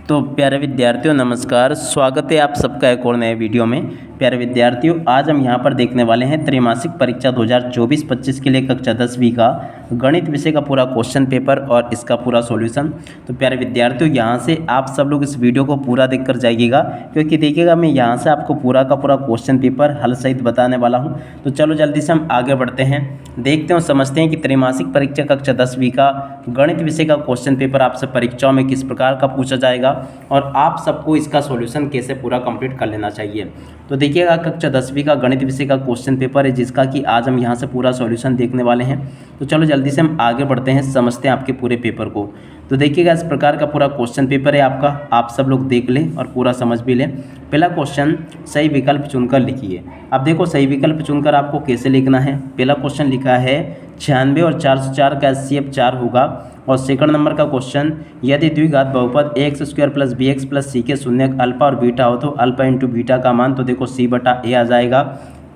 तो प्यारे विद्यार्थियों नमस्कार, स्वागत है आप सबका एक और नए वीडियो में। प्यारे विद्यार्थियों, आज हम यहाँ पर देखने वाले हैं त्रैमासिक परीक्षा 2024-25 के लिए कक्षा 10वीं का गणित विषय का पूरा क्वेश्चन पेपर और इसका पूरा सॉल्यूशन। तो प्यारे विद्यार्थियों, यहाँ से आप सब लोग इस वीडियो को पूरा देखकर जाइएगा, क्योंकि देखिएगा मैं यहाँ से आपको पूरा का पूरा क्वेश्चन पेपर हल सहित बताने वाला हूँ। तो चलो जल्दी से हम आगे बढ़ते हैं, देखते हैं और समझते हैं कि त्रैमासिक परीक्षा कक्षा 10वीं का गणित विषय का क्वेश्चन पेपर आपसे परीक्षाओं में किस प्रकार का पूछा जाएगा और आप सबको इसका सॉल्यूशन कैसे पूरा कंप्लीट कर लेना चाहिए। तो देखिएगा, कक्षा 10वीं का गणित विषय का क्वेश्चन पेपर है, जिसका कि आज हम यहाँ से पूरा सॉल्यूशन देखने वाले हैं। तो चलो जल्दी से हम आगे बढ़ते हैं, समझते हैं आपके पूरे पेपर को। तो देखिएगा, इस प्रकार का पूरा क्वेश्चन पेपर है आपका, आप सब लोग देख लें और पूरा समझ भी लें। पहला क्वेश्चन, सही विकल्प चुनकर लिखिए। अब देखो, सही विकल्प चुनकर आपको कैसे लिखना है। पहला क्वेश्चन लिखा है 96 और 404 का HCF 4 होगा। और सेकंड नंबर का क्वेश्चन, यदि द्विघात बहुपद ax² + bx + c के शून्यक अल्फा और बीटा हो तो अल्फा × बीटा का मान, तो देखो c/a आ जाएगा।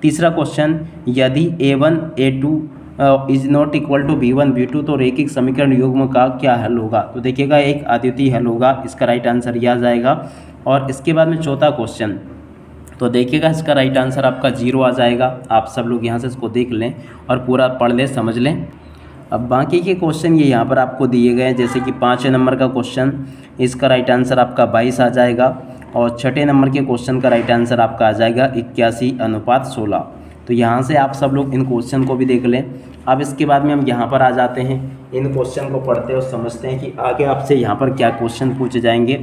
तीसरा क्वेश्चन, यदि a1 a2 is not equal to b1 b2 तो रैखिक समीकरण युग्म का क्या हल होगा। तो देखिएगा, एक अद्वितीय हल होगा, इसका राइट आंसर यह आ जाएगा। और इसके बाद में चौथा क्वेश्चन, तो देखिएगा इसका राइट आंसर आपका 0 आ जाएगा। आप सब लोग यहाँ से इसको देख लें और पूरा पढ़ लें, समझ लें। अब बाकी के क्वेश्चन ये यहाँ पर आपको दिए गए हैं, जैसे कि 5वें नंबर का क्वेश्चन, इसका राइट आंसर आपका 22 आ जाएगा। और 6ठे नंबर के क्वेश्चन का राइट आंसर आपका आ जाएगा 81:16। तो यहाँ से आप सब लोग इन क्वेश्चन को भी देख लें। अब इसके बाद में हम यहाँ पर आ जाते हैं, इन क्वेश्चन को पढ़ते और समझते हैं कि आगे आपसे यहाँ पर क्या क्वेश्चन पूछे जाएंगे।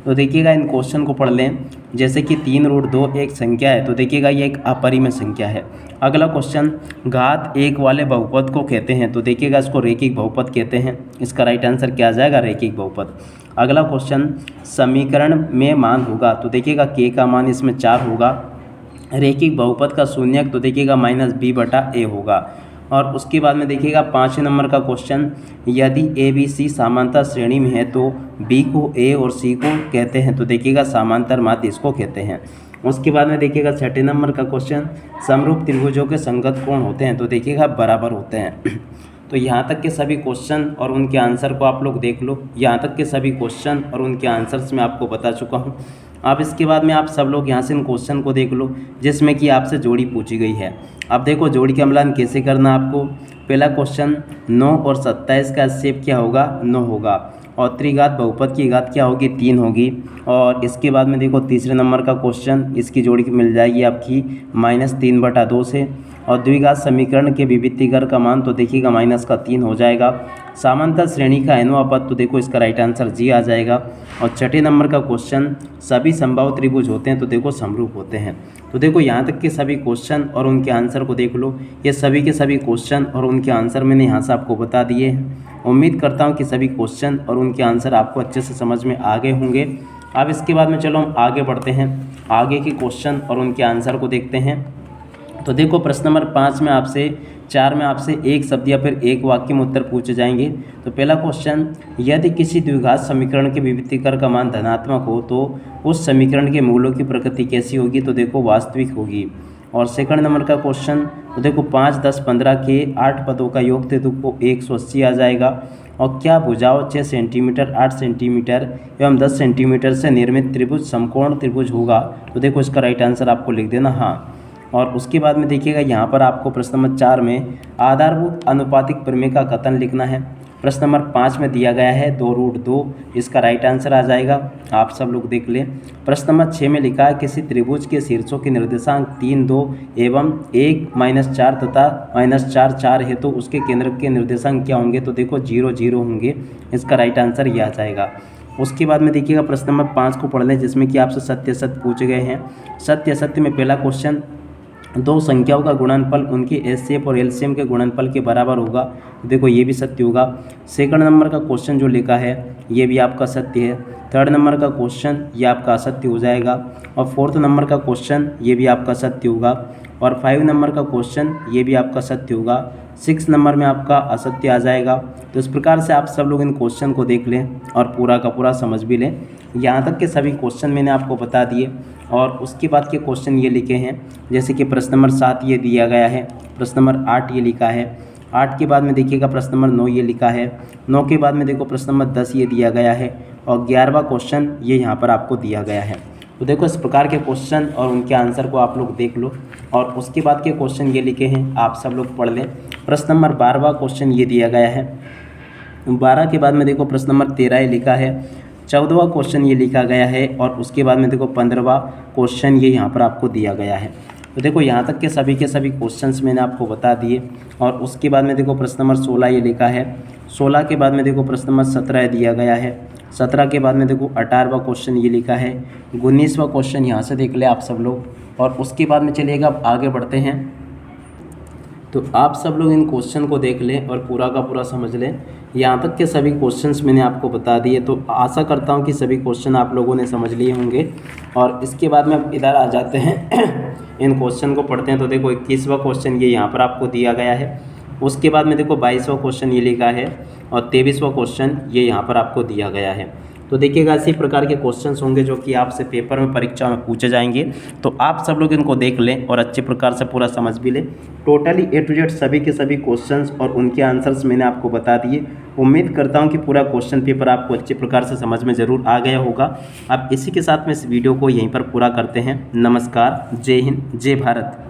तो देखिएगा, इन क्वेश्चन को पढ़ लें। जैसे कि 3√2 एक संख्या है, तो देखिएगा ये एक अपरिमेय संख्या है। अगला क्वेश्चन, घात 1 वाले बहुपद को कहते हैं, तो देखिएगा इसको रैखिक बहुपद कहते हैं, इसका राइट आंसर क्या आ जाएगा, रैखिक बहुपद। अगला क्वेश्चन, समीकरण में मान होगा, तो देखिएगा k का मान इसमें 4 होगा। रैखिक बहुपद का शून्यक, तो देखिएगा -b/a होगा। और उसके बाद में देखिएगा 5वें नंबर का क्वेश्चन, यदि a b c समांतर श्रेणी में है तो b को a और c को कहते हैं, तो देखिएगा समांतर माध्य इसको कहते हैं। उसके बाद में देखिएगा 6ठे नंबर का क्वेश्चन, समरूप त्रिभुजों के संगत कोण होते हैं, तो देखिएगा बराबर होते हैं। तो यहाँ तक के सभी क्वेश्चन और उनके आंसर को आप लोग देख लो। यहाँ तक के सभी क्वेश्चन और उनके आंसर्स मैं आपको बता चुका हूँ। अब इसके बाद में आप सब लोग यहाँ से इन क्वेश्चन को देख लो, जिसमें कि आपसे जोड़ी पूछी गई है। अब देखो, जोड़ी का मिलान कैसे करना आपको। पहला क्वेश्चन, 9 और 27 का HCF क्या होगा, 9 होगा। और त्रिघात बहुपद की घात क्या होगी, 3 होगी। और इसके बाद में देखो, तीसरे नंबर का क्वेश्चन, इसकी जोड़ी मिल जाएगी आपकी -3/2 से। और द्विघात समीकरण के विभक्तिकर का मान, तो देखिएगा -3 हो जाएगा। समांतर श्रेणी का nवां पद, तो देखो इसका राइट आंसर जी आ जाएगा। और 6ठे नंबर का क्वेश्चन, सभी संभव त्रिभुज होते हैं, तो देखो समरूप होते हैं। तो देखो, यहाँ तक के सभी क्वेश्चन और उनके आंसर को देख लो। ये सभी के सभी क्वेश्चन और उनके आंसर मैंने यहाँ से आपको बता दिए हैं। उम्मीद करता हूँ कि सभी क्वेश्चन और उनके आंसर आपको अच्छे से समझ में आ गए होंगे। अब इसके बाद में चलो हम आगे बढ़ते हैं, आगे के क्वेश्चन और उनके आंसर को देखते हैं। तो देखो, प्रश्न नंबर 4 में आपसे एक शब्द या फिर एक वाक्य में उत्तर पूछे जाएंगे। तो पहला क्वेश्चन, यदि किसी द्विघात समीकरण के विभक्तिकर का मान धनात्मक हो तो उस समीकरण के मूलों की प्रकृति कैसी होगी, तो देखो वास्तविक होगी। और सेकंड नंबर का क्वेश्चन, तो देखो 5, 10, 15 के 8 पदों का योग तो देखो 180 आ जाएगा। और क्या भुजाओं 6 सेंटीमीटर, 8 सेंटीमीटर एवं 10 सेंटीमीटर से निर्मित त्रिभुज समकोण त्रिभुज होगा, तो देखो इसका राइट आंसर आपको लिख देना हाँ। और उसके बाद में देखिएगा, यहाँ पर आपको प्रश्न नंबर 4 में आधारभूत अनुपातिक प्रमेय का कथन लिखना है। प्रश्न नंबर 5 में दिया गया है 2√2, इसका राइट आंसर आ जाएगा, आप सब लोग देख लें। प्रश्न नंबर 6 में लिखा है, किसी त्रिभुज के शीर्षों के निर्देशांक 3, 2 एवं 1, -4 तथा -4, 4 है तो उसके केंद्र के निर्देशांक क्या होंगे, तो देखो 0, 0 होंगे, इसका राइट आंसर यह आ जाएगा। उसके बाद में देखिएगा, प्रश्न नंबर 5 को पढ़ लें, जिसमें कि आपसे सत्य असत्य पूछे गए हैं। सत्य असत्य में पहला क्वेश्चन, दो संख्याओं का गुणनफल उनके HCF और LCM के गुणनफल के बराबर होगा, देखो ये भी सत्य होगा। सेकंड नंबर का क्वेश्चन जो लिखा है ये भी आपका सत्य है। थर्ड नंबर का क्वेश्चन ये आपका असत्य हो जाएगा। और फोर्थ नंबर का क्वेश्चन ये भी आपका सत्य होगा। और 5 नंबर का क्वेश्चन ये भी आपका सत्य होगा। 6 नंबर में आपका असत्य आ जाएगा। तो इस प्रकार से आप सब लोग इन क्वेश्चन को देख लें और पूरा का पूरा समझ भी लें। यहाँ तक के सभी क्वेश्चन मैंने आपको बता दिए। और उसके बाद के क्वेश्चन ये लिखे हैं, जैसे कि प्रश्न नंबर 7 ये दिया गया है, प्रश्न नंबर 8 ये लिखा है, 8 के बाद में देखिएगा प्रश्न नंबर 9 ये लिखा है, 9 के बाद में देखो प्रश्न नंबर 10 ये दिया गया है, और 11वां क्वेश्चन ये यहाँ पर आपको दिया गया है। तो देखो इस प्रकार के क्वेश्चन और उनके आंसर को आप लोग देख लो और उसके बाद के क्वेश्चन ये लिखे हैं, आप सब लोग पढ़ लें। प्रश्न नंबर 12वां क्वेश्चन ये दिया गया है। 12 के बाद में देखो प्रश्न नंबर 13 ये लिखा है। 14वां क्वेश्चन ये लिखा गया है और उसके बाद में देखो 15वां क्वेश्चन ये यहाँ पर आपको दिया गया है। तो देखो यहाँ तक के सभी क्वेश्चंस मैंने आपको बता दिए और उसके बाद में देखो प्रश्न नंबर 16 ये लिखा है। 16 के बाद में देखो प्रश्न नंबर 17 दिया गया है। 17 के बाद में देखो 18वां क्वेश्चन ये लिखा है। 19वां क्वेश्चन यहाँ से देख ले आप सब लोग और उसके बाद में चलिएगा अब आगे बढ़ते हैं। तो आप सब लोग इन क्वेश्चन को देख लें और पूरा का पूरा समझ लें। यहाँ तक के सभी क्वेश्चंस मैंने आपको बता दिए, तो आशा करता हूँ कि सभी क्वेश्चन आप लोगों ने समझ लिए होंगे। और इसके बाद में अब इधर आ जाते हैं इन क्वेश्चन को पढ़ते हैं। तो देखो 21वां क्वेश्चन ये यहाँ पर आपको दिया गया है। उसके बाद में देखो 22वां क्वेश्चन ये लिखा है और 23वां क्वेश्चन ये यहाँ पर आपको दिया गया है। तो देखिएगा इसी प्रकार के क्वेश्चंस होंगे जो कि आपसे पेपर में परीक्षा में पूछे जाएंगे। तो आप सब लोग इनको देख लें और अच्छे प्रकार से पूरा समझ भी लें। टोटली A to Z सभी के सभी क्वेश्चंस और उनके आंसर्स मैंने आपको बता दिए। उम्मीद करता हूं कि पूरा क्वेश्चन पेपर आपको अच्छे प्रकार से समझ में ज़रूर आ गया होगा। अब इसी के साथ में इस वीडियो को यहीं पर पूरा करते हैं। नमस्कार, जय हिंद, जय भारत।